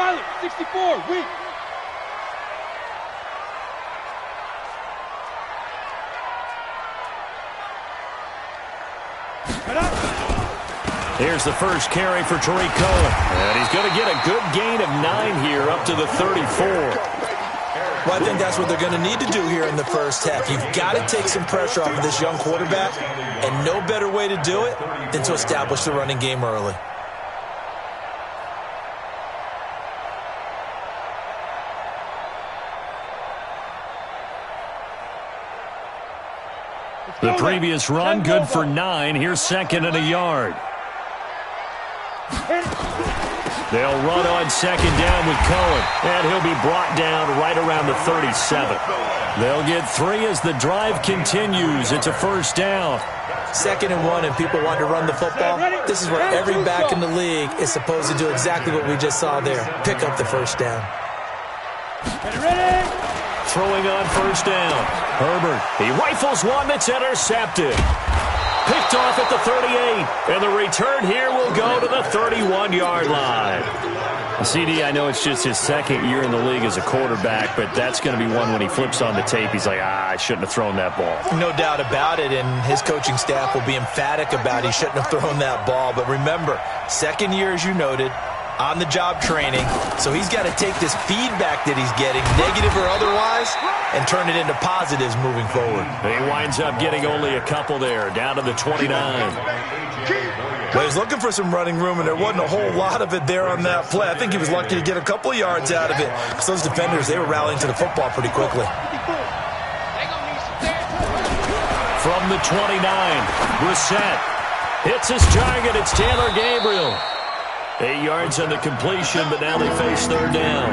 Pilot, 64, weak. Here's the first carry for Tariq Cohen. And he's going to get a good gain of 9 here up to the 34. Well, I think that's what they're going to need to do here in the first half. You've got to take some pressure off of this young quarterback, and no better way to do it than to establish the running game early. The previous run, good for 9. Here's second and a yard. They'll run on second down with Cohen, and he'll be brought down right around the 37. They'll get 3 as the drive continues. It's a first down. 2nd and 1, and people want to run the football. This is where every back in the league is supposed to do exactly what we just saw there. Pick up the first down. Throwing on first down. Herbert, he rifles one that's intercepted. Picked off at the 38, and the return here will go to the 31-yard line. CD, I know it's just his second year in the league as a quarterback, but that's going to be one when he flips on the tape, he's like, I shouldn't have thrown that ball. No doubt about it, and his coaching staff will be emphatic about he shouldn't have thrown that ball. But remember, second year, as you noted, on-the-job training, so he's got to take this feedback that he's getting, negative or otherwise, and turn it into positives moving forward. He winds up getting only a couple there, down to the 29. Well, he's looking for some running room, and there wasn't a whole lot of it there on that play. I think he was lucky to get a couple of yards out of it, because those defenders, they were rallying to the football pretty quickly. From the 29, Brissett hits his target. It's Taylor Gabriel. 8 yards on the completion, but now they face third down.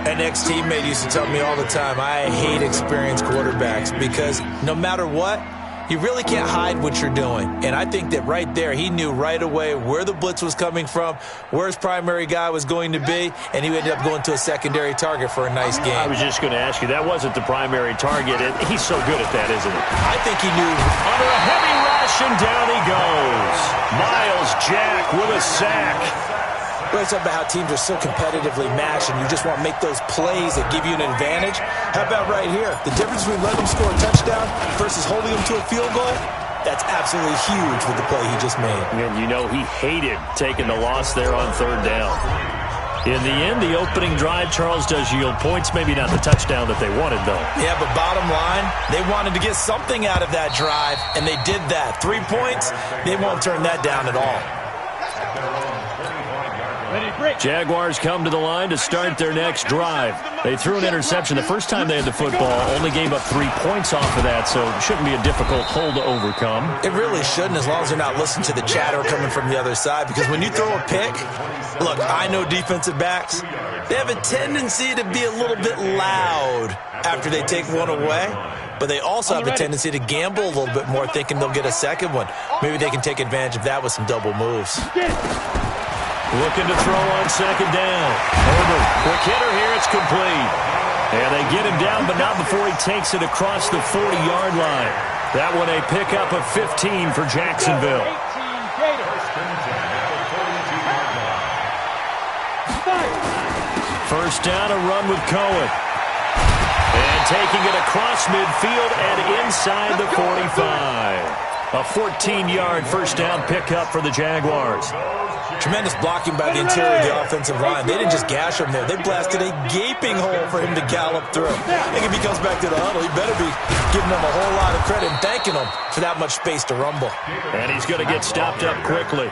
An ex-teammate used to tell me all the time, I hate experienced quarterbacks because no matter what, you really can't hide what you're doing. And I think that right there, he knew right away where the blitz was coming from, where his primary guy was going to be, and he ended up going to a secondary target for a nice game. I was just going to ask you, that wasn't the primary target, and he's so good at that, isn't he? I think he knew. Under a heavy rush, and down he goes. Miles Jack with a sack. We're talking about how teams are so competitively matched, and you just want to make those plays that give you an advantage. How about right here? The difference between letting them score a touchdown versus holding them to a field goal, that's absolutely huge with the play he just made. And you know he hated taking the loss there on third down. In the end, the opening drive, Charles, does yield points. Maybe not the touchdown that they wanted, though. Yeah, but bottom line, they wanted to get something out of that drive, and they did that. 3 points, they won't turn that down at all. Jaguars come to the line to start their next drive. They threw an interception the first time they had the football, only gave up 3 points off of that, so it shouldn't be a difficult hole to overcome. It really shouldn't, as long as they're not listening to the chatter coming from the other side, because when you throw a pick, look, I know defensive backs, they have a tendency to be a little bit loud after they take one away, but they also have a tendency to gamble a little bit more, thinking they'll get a second one. Maybe they can take advantage of that with some double moves. Looking to throw on second down. Herbert, quick hitter here, it's complete. And they get him down, but not before he takes it across the 40-yard line. That one a pickup of 15 for Jacksonville. First down, a run with Cohen. And taking it across midfield and inside the 45. A 14-yard first down pickup for the Jaguars. Tremendous blocking by the interior of the offensive line. They didn't just gash him there. They blasted a gaping hole for him to gallop through. I think if he comes back to the huddle, he better be giving them a whole lot of credit and thanking them for that much space to rumble. And he's going to get stopped up quickly.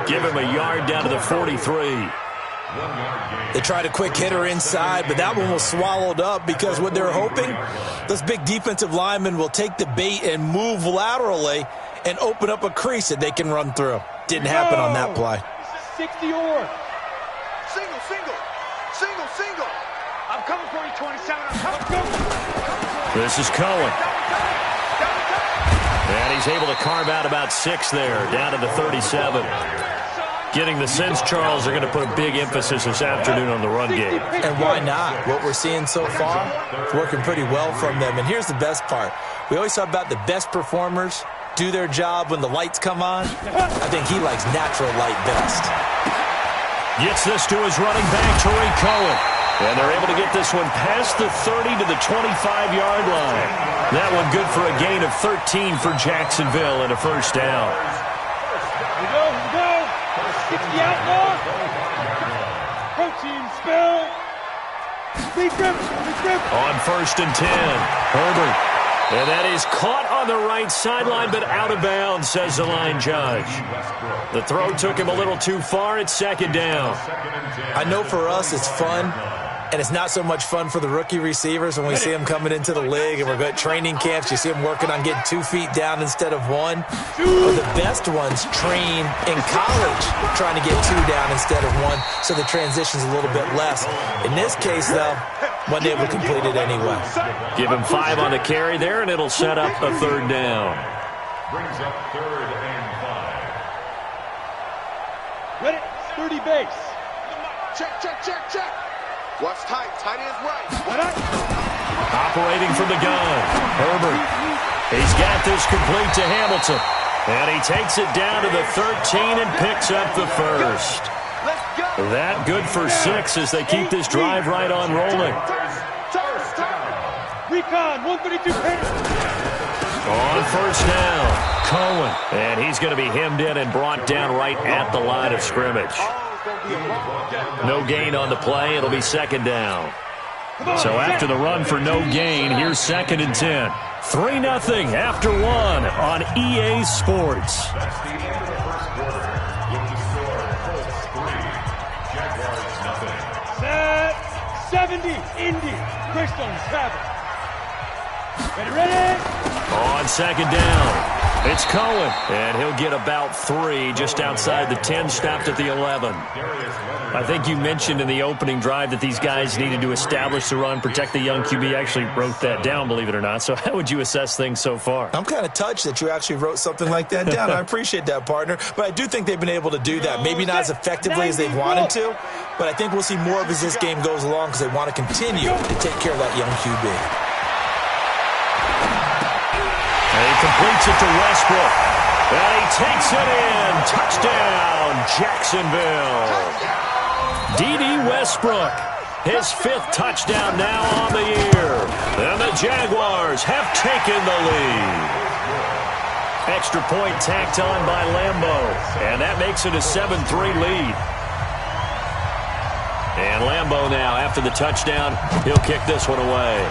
Give him a yard down to the 43. They tried a quick hitter inside, but that one was swallowed up because what they're hoping, those big defensive linemen will take the bait and move laterally and open up a crease that they can run through. Didn't happen on that play. 60 or. Single, single, single, single. I'm coming for you, 27. I'm coming. This is Cohen. And he's able to carve out about 6 there, down to the 37. Getting the sense, Charles, they're going to put a big emphasis this afternoon on the run game. And why not? What we're seeing so far is working pretty well from them. And here's the best part. We always talk about the best performers do their job when the lights come on. I think he likes natural light best. Gets this to his running back, Tariq Cohen. And they're able to get this one past the 30 to the 25-yard line. That one good for a gain of 13 for Jacksonville and a first down. Here we go. 60 outlaw. Protein spill. Big grip. On 1st and 10, Herbert. And that is caught on the right sideline, but out of bounds, says the line judge. The throw took him a little too far. It's 2nd down. I know for us it's fun, and it's not so much fun for the rookie receivers when we see them coming into the league and we're going to training camps. You see them working on getting 2 feet down instead of 1. But the best ones train in college trying to get 2 down instead of 1, so the transition's a little bit less. In this case, though, wasn't able to complete it anyway. Give him 5 on the carry there, and it'll set up a 3rd down. Brings up 3rd and 5. Ready? 30 base. Check. Watch tight. Tight ends right. Operating from the gun, Herbert. He's got this complete to Hamilton. And he takes it down to the 13 and picks up the first. That good for 6 as they keep this drive right on rolling. Recon, 132 On 1st down, Cohen. And he's going to be hemmed in and brought down right at the line of scrimmage. No gain on the play. It'll be 2nd down. So after the run for no gain, here's 2nd and 10. 3-0 after 1 on EA Sports. Set 70, Indy, Crystal, Travis. Ready? On 2nd down, it's Cohen, and he'll get about 3 just outside the 10, stopped at the 11. I think you mentioned in the opening drive that these guys needed to establish the run, protect the young QB. Actually wrote that down, believe it or not. So how would you assess things so far? I'm kind of touched that you actually wrote something like that down. I appreciate that, partner. But I do think they've been able to do that. Maybe not as effectively as they've wanted to, but I think we'll see more of as this game goes along because they want to continue to take care of that young QB. And he completes it to Westbrook. And he takes it in. Touchdown, Jacksonville. D.D. Westbrook, his 5th touchdown now on the year. And the Jaguars have taken the lead. Extra point tacked on by Lambo. And that makes it a 7-3 lead. And Lambo now, after the touchdown, he'll kick this one away.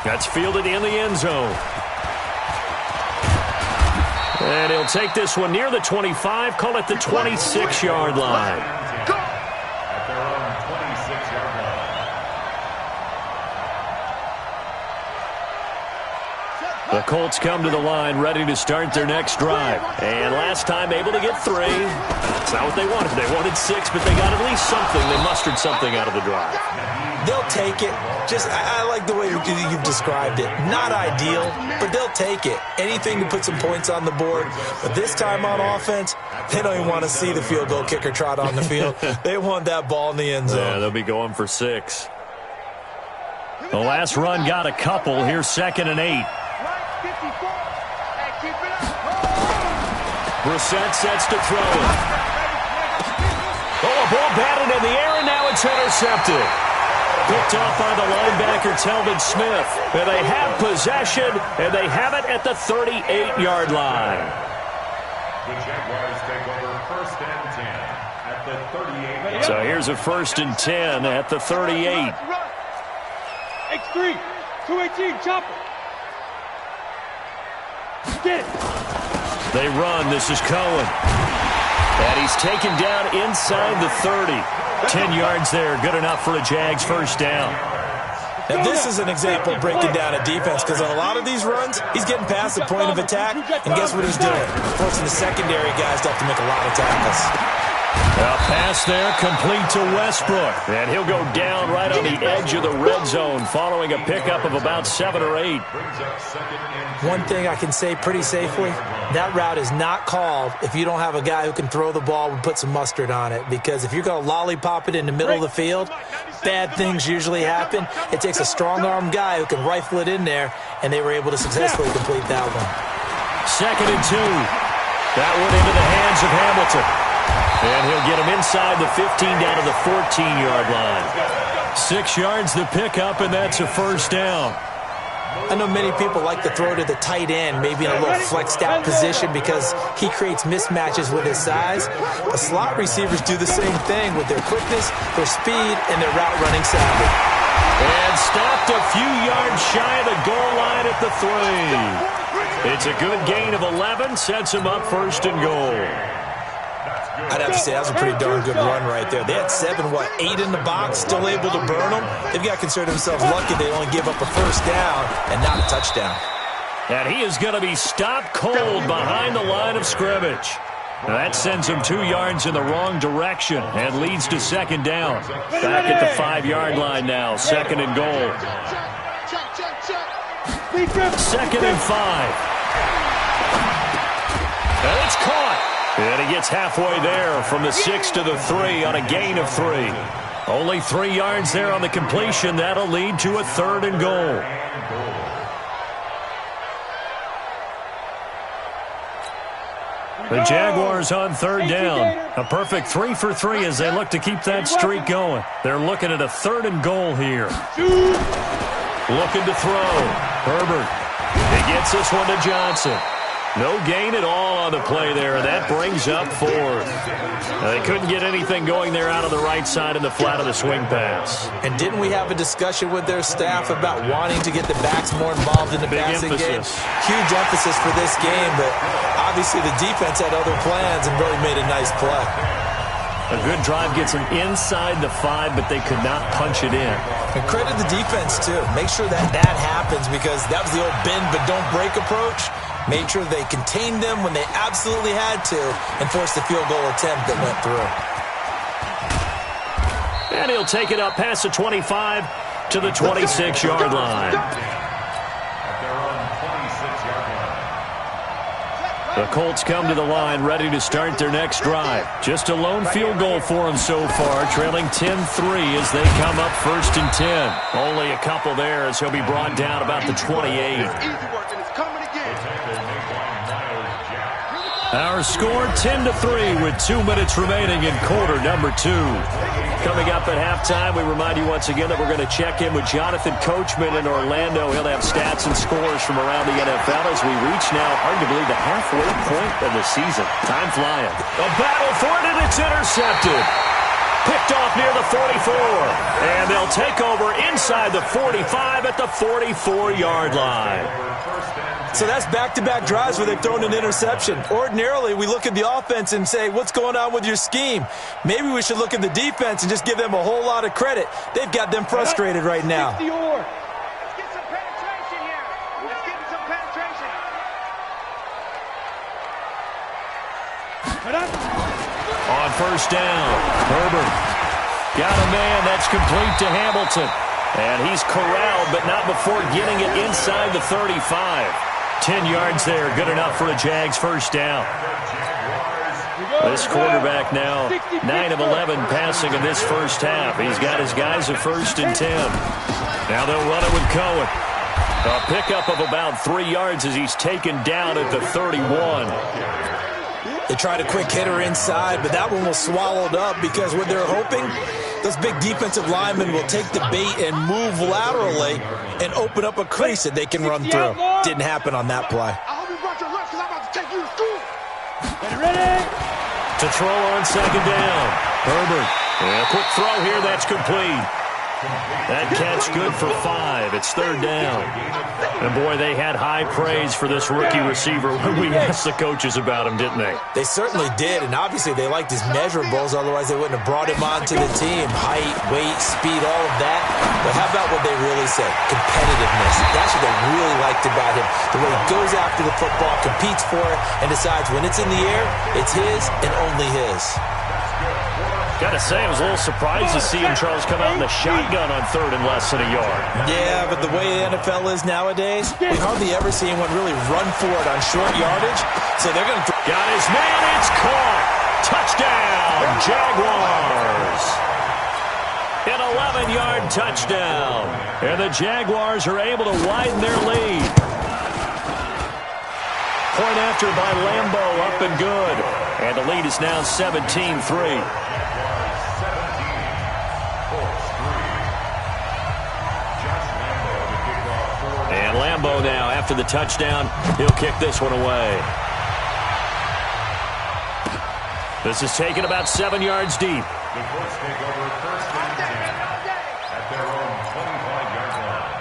That's fielded in the end zone. And he'll take this one near the 25, call it the 26-yard line. At their own 26-yard line. The Colts come to the line ready to start their next drive. And last time able to get 3. That's not what they wanted. They wanted 6, but they got at least something. They mustered something out of the drive. They'll take it. I like the way you've described it. Not ideal, but they'll take it. Anything to put some points on the board. But this time on offense, they don't even want to see the field goal kicker trot on the field. They want that ball in the end zone. Yeah, they'll be going for 6. The last run got a couple. Here's 2nd and 8. Brissett sets to throw it. Oh, a ball batted in the air, and now it's intercepted. Picked off by the linebacker, Telvin Smith. And they have possession, and they have it at the 38-yard line. The Jaguars take over 1st and 10 at the 38. So here's a 1st and 10 at the 38. X3, 218, chopper. Get it. They run. This is Cohen. And he's taken down inside the 30. 10 yards there. Good enough for a Jags first down. Now, this is an example of breaking down a defense because on a lot of these runs, he's getting past the point of attack, and guess what he's doing? Forcing the secondary guys to have to make a lot of tackles. A pass there complete to Westbrook. And he'll go down right on the edge of the red zone following a pickup of about 7 or 8. One thing I can say pretty safely, that route is not called if you don't have a guy who can throw the ball and put some mustard on it. Because if you're going to lollipop it in the middle of the field, bad things usually happen. It takes a strong-armed guy who can rifle it in there, and they were able to successfully complete that one. 2nd and 2. That one into the hands of Hamilton. And he'll get him inside the 15 down to the 14-yard line. 6 yards the pickup, and that's a first down. I know many people like to throw to the tight end, maybe in a little flexed out position because he creates mismatches with his size. The slot receivers do the same thing with their quickness, their speed, and their route running savvy. And stopped a few yards shy of the goal line at the 3. It's a good gain of 11, sets him up first and goal. I'd have to say that was a pretty darn good run right there. They had 8 in the box, still able to burn them. They've got to consider themselves lucky they only give up a first down and not a touchdown. And he is going to be stopped cold behind the line of scrimmage. Now that sends him 2 yards in the wrong direction and leads to second down. Back at the 5-yard line now, second and goal. Second and 5. And it's caught. And he gets halfway there from the 6 to the 3 on a gain of 3. Only 3 yards there on the completion. That'll lead to a third and goal. The Jaguars on third down. A perfect 3 for 3 as they look to keep that streak going. They're looking at a third and goal here. Looking to throw. Herbert. He gets this one to Johnson. No gain at all on the play there. That brings up 4th. They couldn't get anything going there out of the right side in the flat of the swing pass. And didn't we have a discussion with their staff about wanting to get the backs more involved in the passing game? Huge emphasis for this game, but obviously the defense had other plans and really made a nice play. A good drive gets them inside the 5, but they could not punch it in. And credit the defense, too. Make sure that happens because that was the old bend but don't break approach. Made sure they contained them when they absolutely had to and forced the field goal attempt that went through. And he'll take it up past the 25 to the 26-yard line. The Colts come to the line ready to start their next drive. Just a lone field goal for them so far, trailing 10-3 as they come up first and 10. Only a couple there as he'll be brought down about the 28. Our score 10-3 with 2 minutes remaining in quarter number 2. Coming up at halftime, we remind you once again that we're going to check in with Jonathan Coachman in Orlando. He'll have stats and scores from around the NFL as we reach now, hard to believe, the halfway point of the season. Time flying. A battle for it, and it's intercepted. Picked off near the 44. And they'll take over inside the 45 at the 44-yard line. So that's back-to-back drives where they've thrown an interception. Ordinarily, we look at the offense and say, what's going on with your scheme? Maybe we should look at the defense and just give them a whole lot of credit. They've got them frustrated right now. Let's get some penetration here. Let's get some penetration. On first down, Herbert got a man. That's complete to Hamilton. And he's corralled, but not before getting it inside the 35. 10 yards there, good enough for a Jags first down. This quarterback now, 9 of 11 passing in this first half. He's got his guys at first and 10. Now they'll run it with Cohen. A pickup of about 3 yards as he's taken down at the 31. They tried a quick hitter inside, but that one was swallowed up because what they're hoping, those big defensive linemen will take the bait and move laterally and open up a crease that they can run through. Didn't happen on that play. I hope you brought your lunch because I'm about to take you to school. Ready? To throw on second down. Herbert. And a quick throw here. That's complete. That catch good for 5. It's third down. And, boy, they had high praise for this rookie receiver when we asked the coaches about him, didn't they? They certainly did, and obviously they liked his measurables. Otherwise, they wouldn't have brought him onto the team. Height, weight, speed, all of that. But how about what they really said? Competitiveness. That's what they really liked about him. The way he goes after the football, competes for it, and decides when it's in the air, it's his and only his. Gotta say, I was a little surprised to see him, Charles, come out in the shotgun on third and less than a yard. Yeah, but the way the NFL is nowadays, we hardly ever see anyone really run for it on short yardage. So they're going to... Got his man, it's caught. Touchdown, Jaguars. An 11-yard touchdown. And the Jaguars are able to widen their lead. Point after by Lambeau, up and good. And the lead is now 17-3. And Lambeau now, after the touchdown, he'll kick this one away. This is taken about 7 yards deep. The Colts take over first and 10 at their own 25-yard line.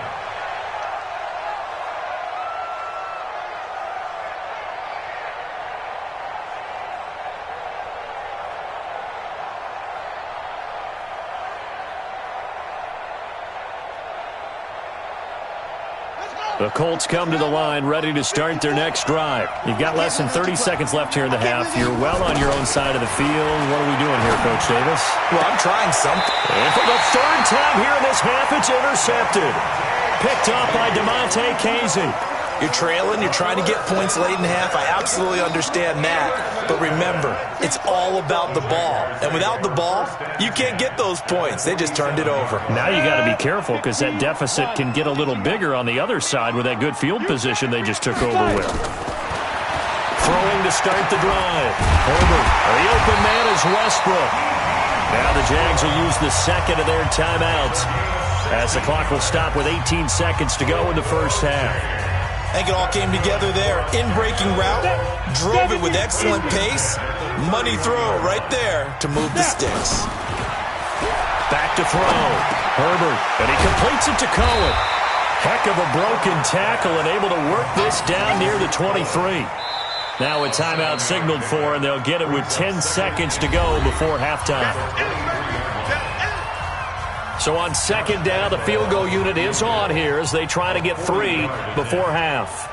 The Colts come to the line ready to start their next drive. You've got less than 30 seconds left here in the half. You're well on your own side of the field. What are we doing here, Coach Davis? Well, I'm trying something. And for the third time here in this half, it's intercepted. Picked off by DeMonte Casey. You're trailing. You're trying to get points late in the half. I absolutely understand that. But remember, it's all about the ball. And without the ball, you can't get those points. They just turned it over. Now you got to be careful because that deficit can get a little bigger on the other side with that good field position they just took over with. Throwing to start the drive. Herbert. The open man is Westbrook. Now the Jags will use the second of their timeouts as the clock will stop with 18 seconds to go in the first half. I think it all came together there. In-breaking route, drove it with excellent pace. Money throw right there to move the sticks. Back to throw. Herbert, and he completes it to Cohen. Heck of a broken tackle and able to work this down near the 23. Now a timeout signaled for, and they'll get it with 10 seconds to go before halftime. So on second down, the field goal unit is on here as they try to get 3 before half.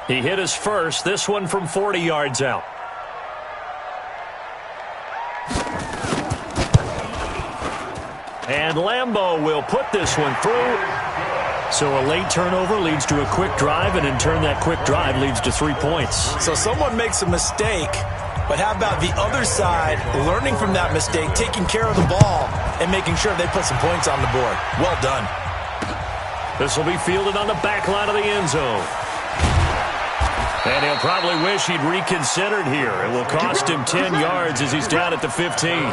He hit his first, this one from 40 yards out. And Lambeau will put this one through. So a late turnover leads to a quick drive, and in turn that quick drive leads to 3 points. So someone makes a mistake, but how about the other side learning from that mistake, taking care of the ball, and making sure they put some points on the board? Well done. This will be fielded on the back line of the end zone. And he'll probably wish he'd reconsidered here. It will cost him 10 yards as he's down at the 15.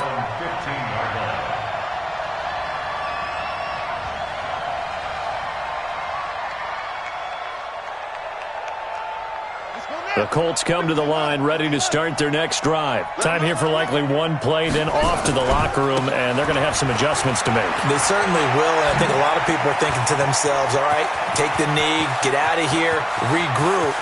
The Colts come to the line ready to start their next drive. Time here for likely one play, then off to the locker room, and they're going to have some adjustments to make. They certainly will, and I think a lot of people are thinking to themselves, all right, take the knee, get out of here, regroup.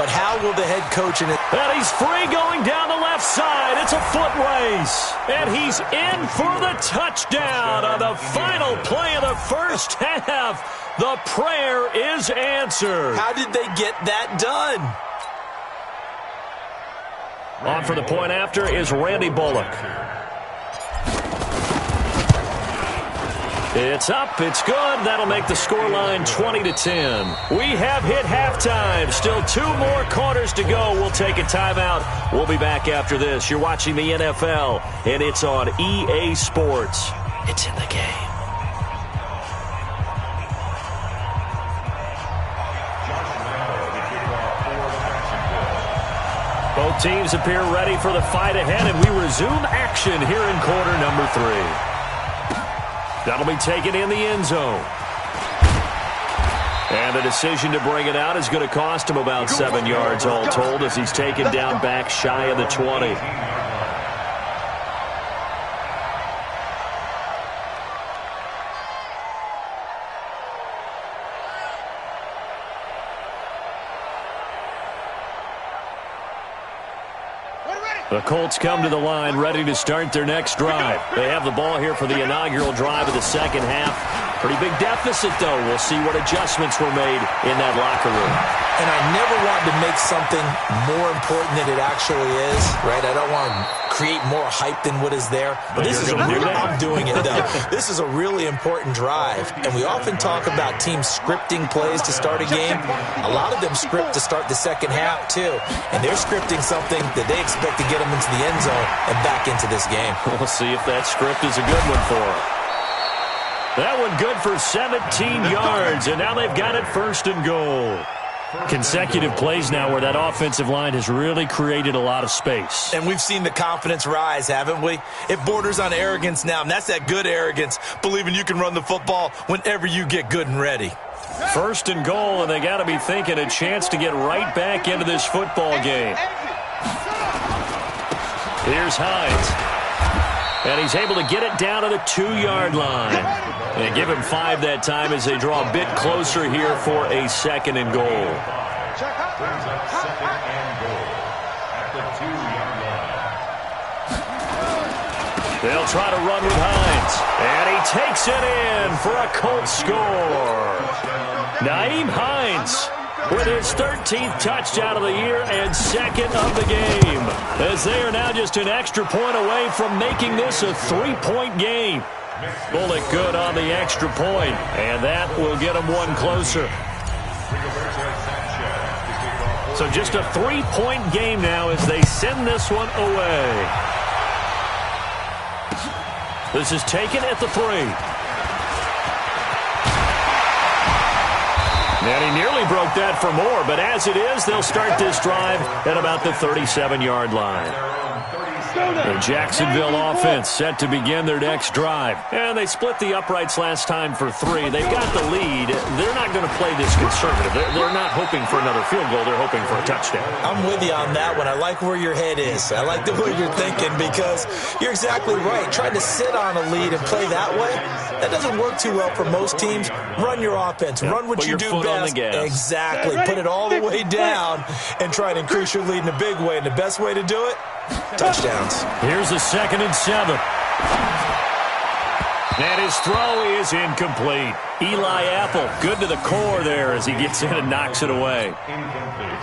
But how will the head coach and he's free going down the left side. It's a foot race. And he's in for the touchdown on the final play of the first half. The prayer is answered. How did they get that done? On for the point after is Randy Bullock. It's up, it's good. That'll make the scoreline 20-10. We have hit halftime. Still 2 more quarters to go. We'll take a timeout. We'll be back after this. You're watching the NFL, and it's on EA Sports. It's in the game. Both teams appear ready for the fight ahead, and we resume action here in quarter number 3. That'll be taken in the end zone. And the decision to bring it out is going to cost him about 7 yards all told as he's taken down back shy of the 20. The Colts come to the line ready to start their next drive. They have the ball here for the inaugural drive of the second half. Pretty big deficit, though. We'll see what adjustments were made in that locker room. And I never want to make something more important than it actually is, right? I don't want to create more hype than what is there. But this is I'm doing it, though. This is a really important drive. And we often talk about teams scripting plays to start a game. A lot of them script to start the second half, too. And they're scripting something that they expect to get them into the end zone and back into this game. We'll see if that script is a good one for them. That one good for 17 yards, and now they've got it first and goal. Consecutive plays now where that offensive line has really created a lot of space. And we've seen the confidence rise, haven't we? It borders on arrogance now, and that's that good arrogance, believing you can run the football whenever you get good and ready. First and goal, and they got to be thinking a chance to get right back into this football game. Here's Hines. And he's able to get it down to the 2-yard line. And give him 5 that time as they draw a bit closer here for a second and goal. Brings up second and goal at the 2-yard line. They'll try to run with Hines. And he takes it in for a Colts score. Nyheim Hines with his 13th touchdown of the year and second of the game, as they are now just an extra point away from making this a 3-point game. Bullock good on the extra point, and that will get them one closer. So just a 3-point game now as they send this one away. This is taken at the 3. And he nearly broke that for more, but as it is, they'll start this drive at about the 37-yard line. The Jacksonville offense set to begin their next drive. And they split the uprights last time for 3. They've got the lead. They're not going to play this conservative. They're not hoping for another field goal. They're hoping for a touchdown. I'm with you on that one. I like where your head is. I like the way you're thinking because you're exactly right. Trying to sit on a lead and play that way, that doesn't work too well for most teams. Run your offense. Run what you do best. Exactly. Put it all the way down and try to increase your lead in a big way. And the best way to do it, touchdowns. Here's a 2nd and 7. And his throw is incomplete. Eli Apple, good to the core there as he gets in and knocks it away.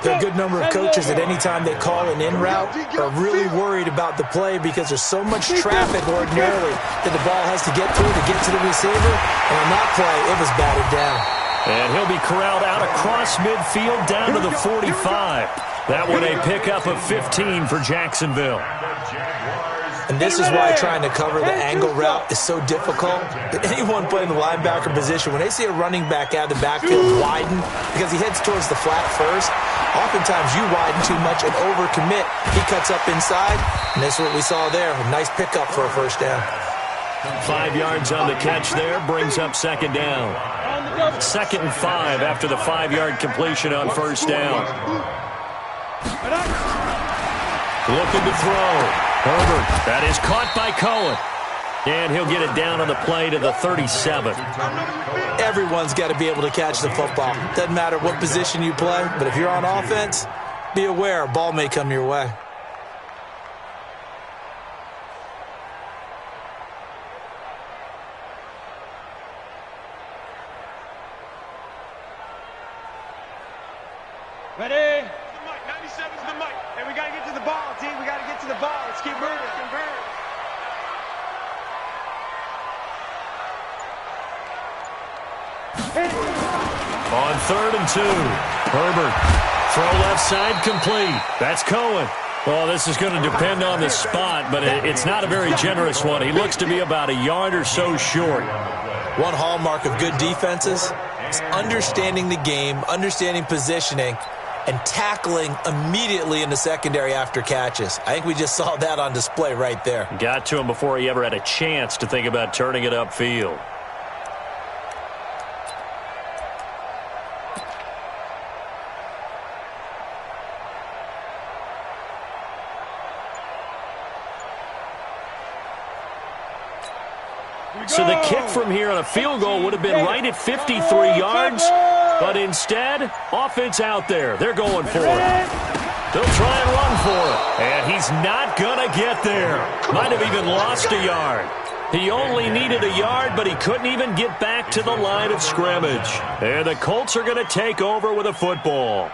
There are a good number of coaches that any time they call an in route are really worried about the play because there's so much traffic ordinarily that the ball has to get through to get to the receiver. And on that play, it was batted down. And he'll be corralled out across midfield down to the 45. That one a pickup of 15 for Jacksonville. And this is why trying to cover the angle route is so difficult. Anyone playing the linebacker position, when they see a running back out of the backfield widen because he heads towards the flat first, oftentimes you widen too much and overcommit. He cuts up inside, and that's what we saw there. A nice pickup for a first down. 5 yards on the catch there, brings up second down. 2nd and 5 after the 5-yard completion on first down. Looking to throw. Herbert, that is caught by Cohen. And he'll get it down on the play to the 37. Everyone's got to be able to catch the football. Doesn't matter what position you play, but if you're on offense, be aware a ball may come your way. Ready? 97's the mic. And we got to get to the ball, team. We got to get to the ball. Let's keep moving. On 3rd and 2. Herbert. Throw left side complete. That's Cohen. Well, this is going to depend on the spot, but it's not a very generous one. He looks to be about a yard or so short. One hallmark of good defenses is understanding the game, understanding positioning, and tackling immediately in the secondary after catches. I think we just saw that on display right there. Got to him before he ever had a chance to think about turning it upfield. So the kick from here on a field goal would have been right at 53 yards, but instead, offense out there. They're going for it. They'll try and run for it, and he's not going to get there. Might have even lost a yard. He only needed a yard, but he couldn't even get back to the line of scrimmage. And the Colts are going to take over with a football.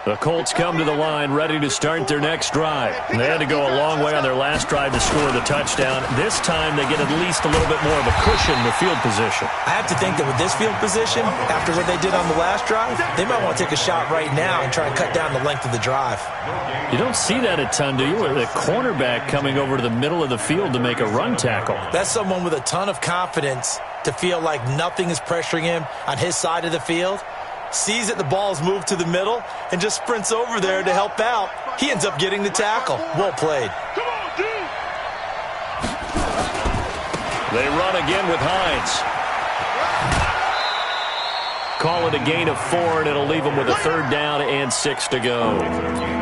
The Colts come to the line ready to start their next drive. They had to go a long way on their last drive to score the touchdown. This time they get at least a little bit more of a cushion with field position. I have to think that with this field position, after what they did on the last drive, they might want to take a shot right now and try and cut down the length of the drive. You don't see that a ton, do you? With a cornerback coming over to the middle of the field to make a run tackle. That's someone with a ton of confidence to feel like nothing is pressuring him on his side of the field. Sees that the ball is moved to the middle and just sprints over there to help out. He ends up getting the tackle. Well played. Come on, dude. They run again with Hines. Call it a gain of 4, and it'll leave them with a 3rd down and 6 to go.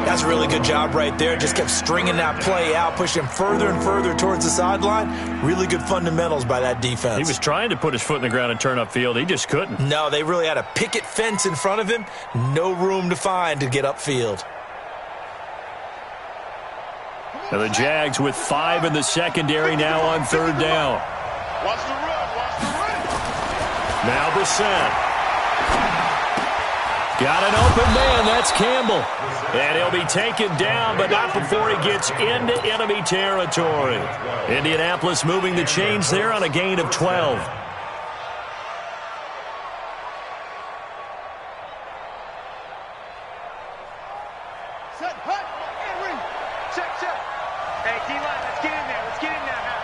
That's a really good job right there. Just kept stringing that play out, pushing him further and further towards the sideline. Really good fundamentals by that defense. He was trying to put his foot in the ground and turn upfield. He just couldn't. No, they really had a picket fence in front of him. No room to find to get upfield. And the Jags with 5 in the secondary now on 3rd down. Watch the run. Watch the run. Now Brissett. Got an open man. That's Campbell. And he'll be taken down, but not before he gets into enemy territory. Indianapolis moving the chains there on a gain of 12. Set, hut, and ring. Check. Hey, D-line, let's get in there. Let's get in there now.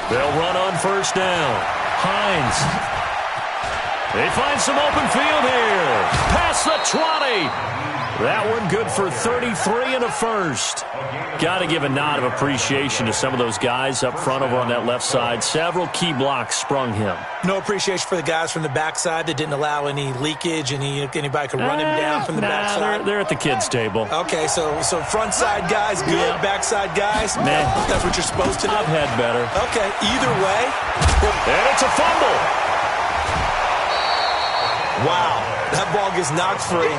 They'll run on 1st down. Hines. They find some open field here. Past the 20. That one good for 33 and a 1st. Got to give a nod of appreciation to some of those guys up front over on that left side. Several key blocks sprung him. No appreciation for the guys from the backside that didn't allow any leakage, anybody could run him down from the backside. They're at the kids' table. Okay, so front side guys good, Yeah. backside guys, Nah. that's what you're supposed to do? I've had better. Okay, either way. And it's a fumble. Wow, that ball gets knocked free,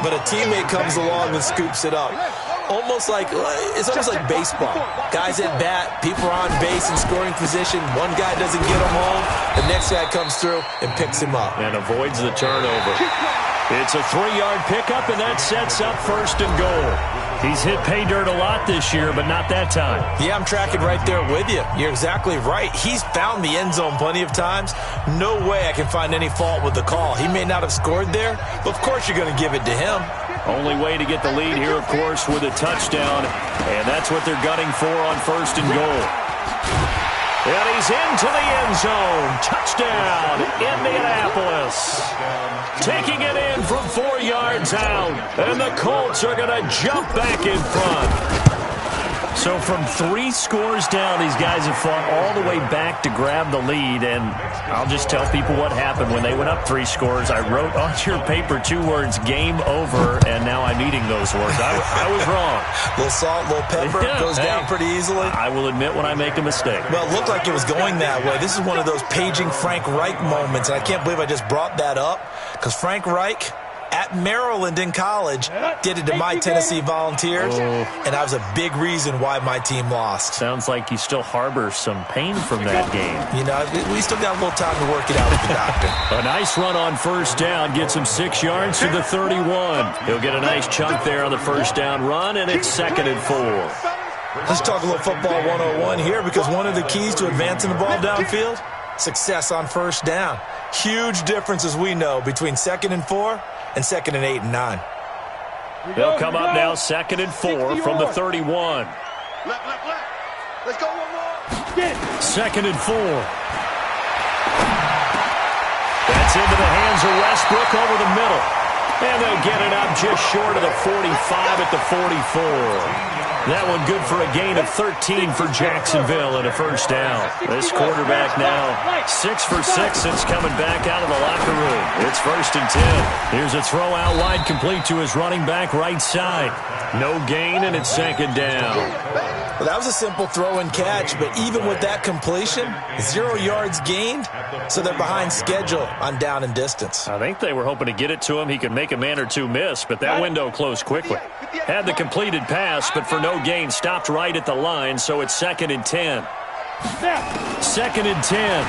but a teammate comes along and scoops it up. It's almost like baseball. Guys at bat, people are on base in scoring position. One guy doesn't get him home. The next guy comes through and picks him up. And avoids the turnover. It's a 3-yard pickup, and that sets up 1st and goal. He's hit pay dirt a lot this year, but not that time. Yeah, I'm tracking right there with you. You're exactly right. He's found the end zone plenty of times. No way I can find any fault with the call. He may not have scored there, but of course you're going to give it to him. Only way to get the lead here, of course, with a touchdown, and that's what they're gunning for on 1st and goal. And he's into the end zone. Touchdown, Indianapolis. Taking it in from 4 yards out, and the Colts are going to jump back in front. So from 3 scores down, these guys have fought all the way back to grab the lead, and I'll just tell people what happened when they went up 3 scores. I wrote on your paper 2 words, game over, and now I'm eating those words. I was wrong. A little salt, a little pepper, goes down pretty easily. I will admit when I make a mistake. Well, it looked like it was going that way. This is one of those paging Frank Reich moments, and I can't believe I just brought that up, because Frank Reich at Maryland in college did it to my Tennessee Volunteers, and that was a big reason why my team lost. Sounds like you still harbor some pain from that game. You know, we still got a little time to work it out with the doctor. A nice run on 1st down gets him 6 yards to the 31. He'll get a nice chunk there on the 1st down run, and it's 2nd and 4. Let's talk a little football 101 here, because one of the keys to advancing the ball downfield, success on 1st down. Huge difference, as we know, between 2nd and 4 and 2nd and 8 and 9. They'll come up now 2nd and 4 from the 31. Left. Let's go one more. 2nd and 4. That's into the hands of Westbrook over the middle. And they'll get it up just short of the 45 at the 44. That one good for a gain of 13 for Jacksonville and a 1st down. This quarterback now 6 for 6 since coming back out of the locker room. It's 1st and 10. Here's a throw out wide complete to his running back right side. No gain, and it's 2nd down. Well, that was a simple throw and catch, but even with that completion, 0 yards gained, so they're behind schedule on down and distance. I think they were hoping to get it to him. He could make a man or two miss, but that window closed quickly. Had the completed pass, but for no gain, stopped right at the line, so it's 2nd and 10. 2nd and 10.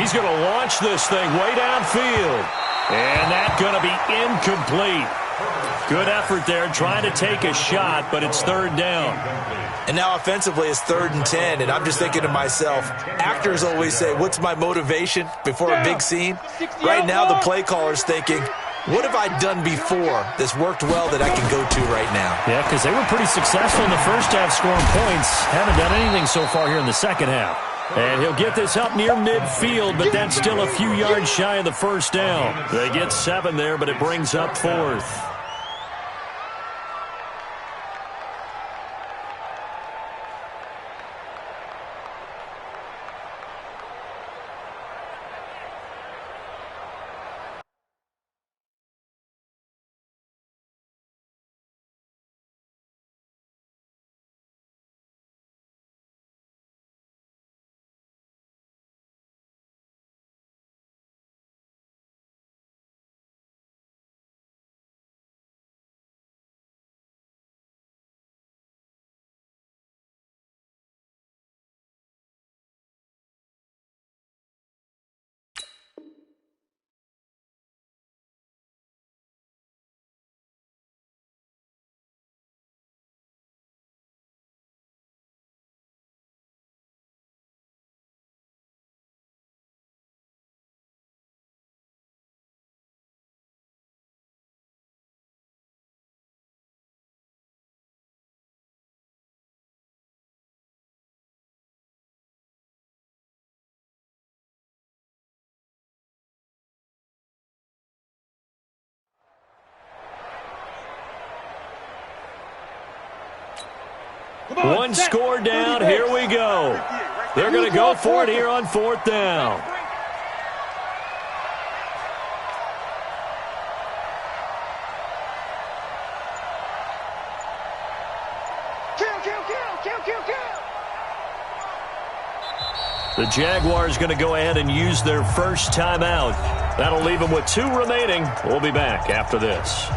He's going to launch this thing way downfield. And that's going to be incomplete. Good effort there, trying to take a shot, but it's 3rd down. And now offensively it's 3rd and 10, and I'm just thinking to myself, actors always say, what's my motivation before a big scene? Right now the play caller's thinking, what have I done before that's worked well that I can go to right now? Yeah, because they were pretty successful in the first half scoring points. Haven't done anything so far here in the second half. And he'll get this up near midfield, but that's still a few yards shy of the first down. They get 7 there, but it brings up 4th. One score down. Here we go. They're going to go for it here on 4th down. The Jaguars going to go ahead and use their first timeout. That'll leave them with 2 remaining. We'll be back after this.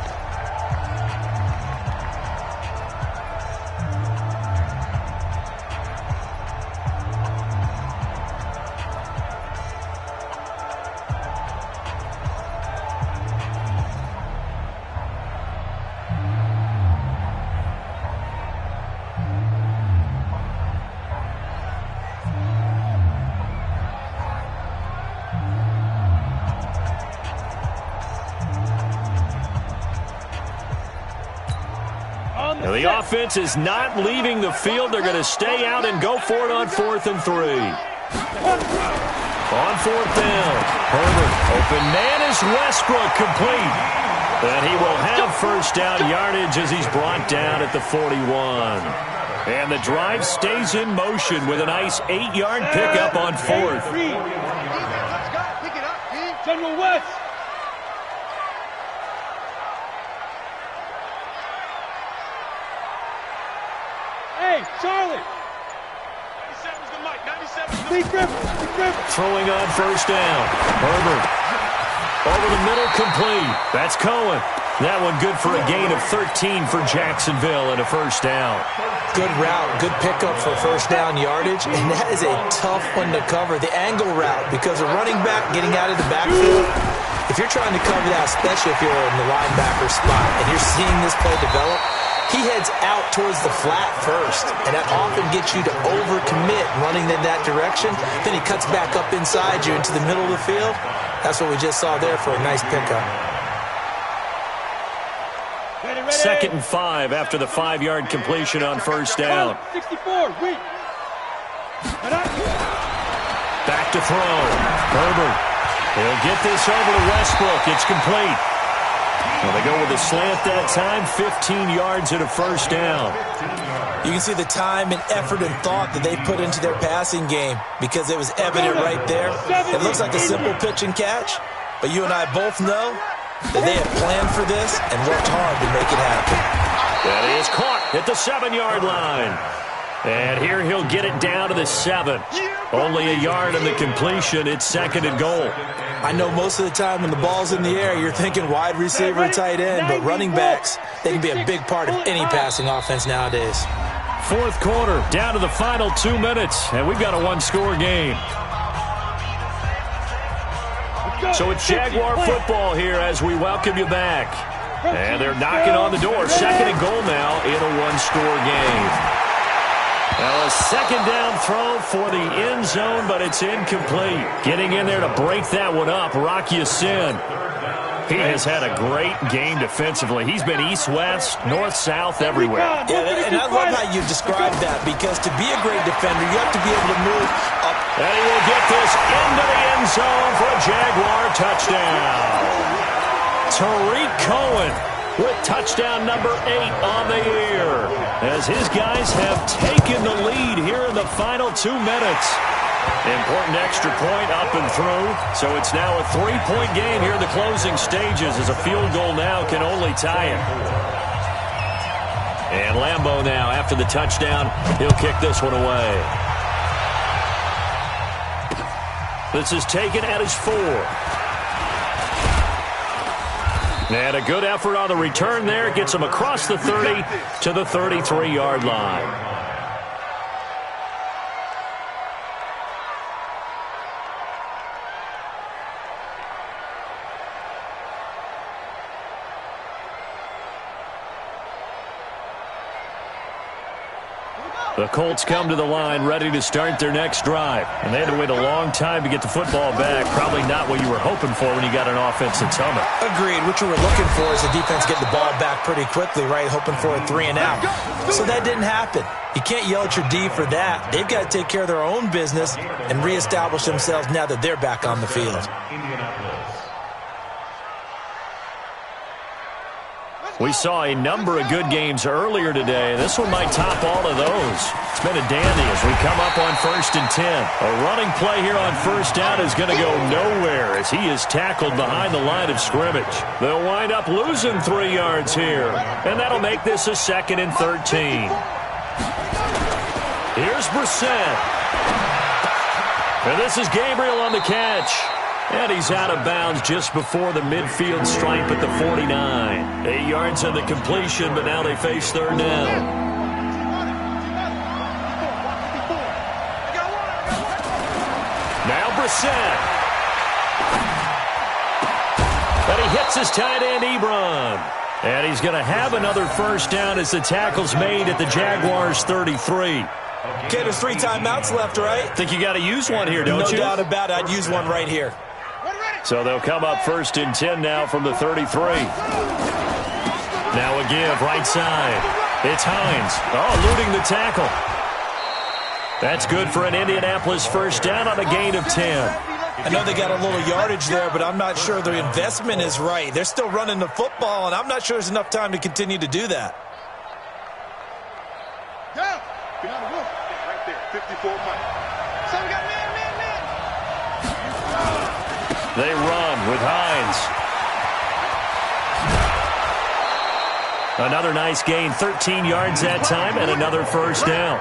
Now the offense is not leaving the field. They're going to stay out and go for it on 4th and 3. On 4th down, Herbert, open man is Westbrook, complete. And he will have first down yardage as he's brought down at the 41. And the drive stays in motion with a nice 8-yard pickup on 4th. General West. Hey, Charlie. 97's the mic. 97's the mic. Throwing on first down. Herbert. Over the middle, complete. That's Cohen. That one good for a gain of 13 for Jacksonville and a first down. Good route, good pickup for first down yardage, and that is a tough one to cover. The angle route, because a running back getting out of the backfield, if you're trying to cover that, especially if you're in the linebacker spot, and you're seeing this play develop, he heads out towards the flat first, and that often gets you to overcommit running in that direction. Then he cuts back up inside you into the middle of the field. That's what we just saw there for a nice pickup. 2nd and 5 after the 5-yard completion on first down. 64, wait. Back to throw. Herbert. He'll get this over to Westbrook. It's complete. Well, they go with a slant that time, 15 yards and a first down. You can see the time and effort and thought that they put into their passing game because it was evident right there. It looks like a simple pitch and catch, but you and I both know that they had planned for this and worked hard to make it happen. That is caught at the 7-yard line. And here he'll get it down to the 7. Only a yard on the completion. It's 2nd and goal. I know most of the time when the ball's in the air, you're thinking wide receiver, tight end, but running backs, they can be a big part of any passing offense nowadays. 4th quarter, down to the final 2 minutes, and we've got a 1-score game. So it's Jaguar football here as we welcome you back. And they're knocking on the door. 2nd and goal now in a 1-score game. Now a 2nd down throw for the end zone, but it's incomplete. Getting in there to break that one up, Rock Ya-Sin. He has had a great game defensively. He's been east-west, north-south, everywhere. Yeah, and I love how you described that, because to be a great defender, you have to be able to move up. And he will get this into the end zone for a Jaguar touchdown. Tariq Cohen with touchdown number 8 on the year, as his guys have taken the lead here in the final 2 minutes. Important extra point up and through, so it's now a 3-point game here in the closing stages, as a field goal now can only tie it. And Lambeau now, after the touchdown, he'll kick this one away. This is taken at his 4. And a good effort on the return there. Gets him across the 30 to the 33-yard line. The Colts come to the line ready to start their next drive. And they had to wait a long time to get the football back. Probably not what you were hoping for when you got an offense that's humming. Agreed. What you were looking for is the defense getting the ball back pretty quickly, right? Hoping for a 3-and-out. So that didn't happen. You can't yell at your D for that. They've got to take care of their own business and reestablish themselves now that they're back on the field. We saw a number of good games earlier today. This one might top all of those. It's been a dandy as we come up on 1st and 10. A running play here on 1st down is going to go nowhere as he is tackled behind the line of scrimmage. They'll wind up losing 3 yards here, and that'll make this a 2nd and 13. Here's Brissett. And this is Gabriel on the catch. And he's out of bounds just before the midfield stripe at the 49. 8 yards on the completion, but now they face 3rd down. Now Brissett. And he hits his tight end, Ebron. And he's going to have another 1st down as the tackle's made at the Jaguars' 33. Okay, there's 3 timeouts left, right? Think you got to use one here, don't you? No doubt about it. I'd use one right here. So they'll come up 1st and 10 now from the 33. Now a give right side. It's Hines. Oh, eluding the tackle. That's good for an Indianapolis 1st down on a gain of 10. I know they got a little yardage there, but I'm not sure the investment is right. They're still running the football, and I'm not sure there's enough time to continue to do that. Down. Get on the roof. Right there. 54 miles. So we got man. They run with Hines. Another nice gain, 13 yards that time, and another 1st down.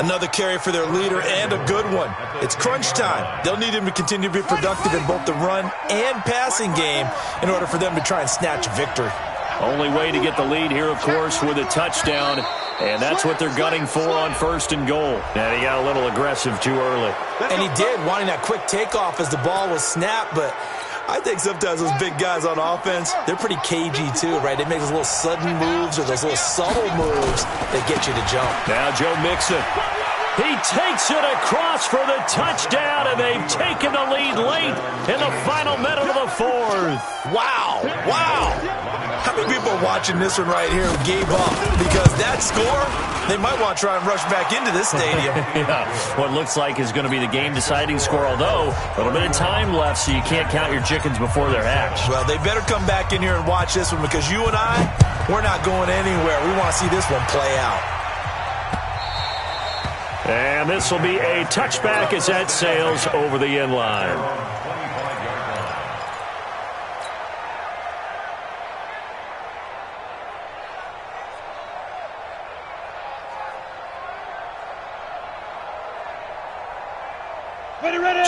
Another carry for their leader, and a good one. It's crunch time. They'll need him to continue to be productive in both the run and passing game in order for them to try and snatch a victory. Only way to get the lead here, of course, with a touchdown, and that's what they're gunning for on 1st and goal. And he got a little aggressive too early. And he did, wanting that quick takeoff as the ball was snapped, but I think sometimes those big guys on offense, they're pretty cagey too, right? They make those little sudden moves or those little subtle moves that get you to jump. Now Joe Mixon. He takes it across for the touchdown, and they've taken the lead late in the final minute of the 4th. Wow. How many people are watching this one right here who gave up? Because that score, they might want to try and rush back into this stadium. Yeah, what looks like is going to be the game-deciding score, although a little bit of time left, so you can't count your chickens before they're hatched. Well, they better come back in here and watch this one, because you and I, we're not going anywhere. We want to see this one play out. And this will be a touchback as that sails over the end line.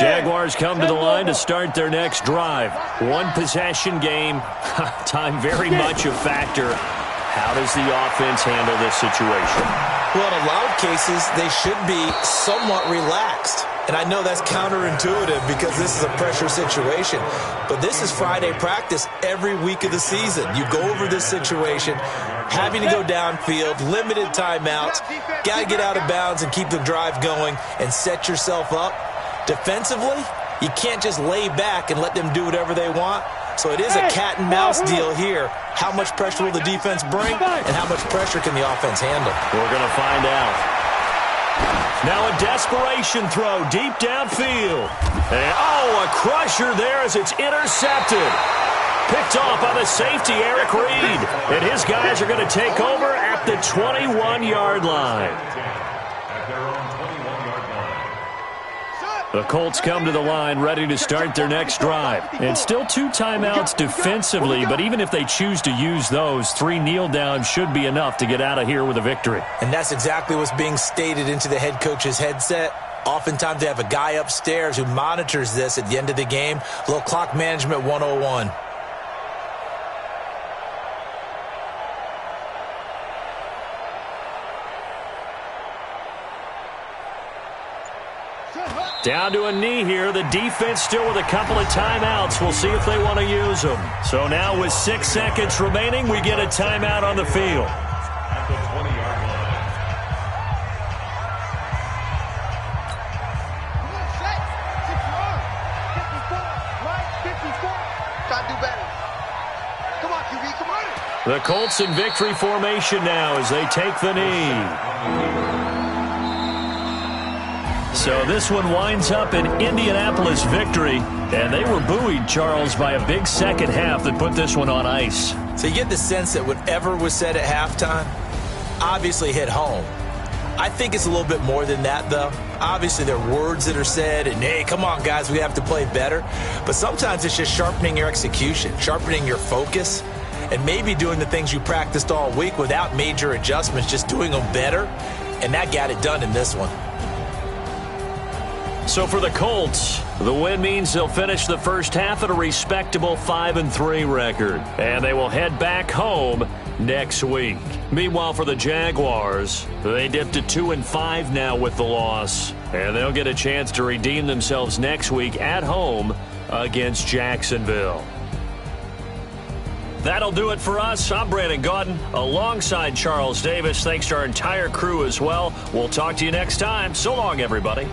Jaguars come to the line to start their next drive. 1-possession game. Time very much a factor. How does the offense handle this situation? Well, in a lot of cases, they should be somewhat relaxed. And I know that's counterintuitive because this is a pressure situation. But this is Friday practice every week of the season. You go over this situation, having to go downfield, limited timeouts, got to get out of bounds and keep the drive going and set yourself up. Defensively, you can't just lay back and let them do whatever they want. So it is a cat and mouse deal here. How much pressure will the defense bring, and how much pressure can the offense handle? We're going to find out. Now a desperation throw deep downfield. And, a crusher there as it's intercepted. Picked off by the safety, Eric Reed. And his guys are going to take over at the 21-yard line. The Colts come to the line ready to start their next drive. And still 2 timeouts defensively, but even if they choose to use those, 3 kneel downs should be enough to get out of here with a victory. And that's exactly what's being stated into the head coach's headset. Oftentimes they have a guy upstairs who monitors this at the end of the game. A little clock management 101. Down to a knee here. The defense still with a couple of timeouts. We'll see if they want to use them. So now with 6 seconds remaining, we get a timeout on the field. At the 20-yard line. Try to do better. Come on, QB, come on. The Colts in victory formation now as they take the knee. So this one winds up in Indianapolis victory, and they were buoyed, Charles, by a big second half that put this one on ice. So you get the sense that whatever was said at halftime obviously hit home. I think it's a little bit more than that, though. Obviously, there are words that are said, and, hey, come on, guys, we have to play better. But sometimes it's just sharpening your execution, sharpening your focus, and maybe doing the things you practiced all week without major adjustments, just doing them better, and that got it done in this one. So for the Colts, the win means they'll finish the first half at a respectable 5-3 record, and they will head back home next week. Meanwhile, for the Jaguars, they dipped to 2-5 now with the loss, and they'll get a chance to redeem themselves next week at home against Jacksonville. That'll do it for us. I'm Brandon Gaudin alongside Charles Davis. Thanks to our entire crew as well. We'll talk to you next time. So long, everybody.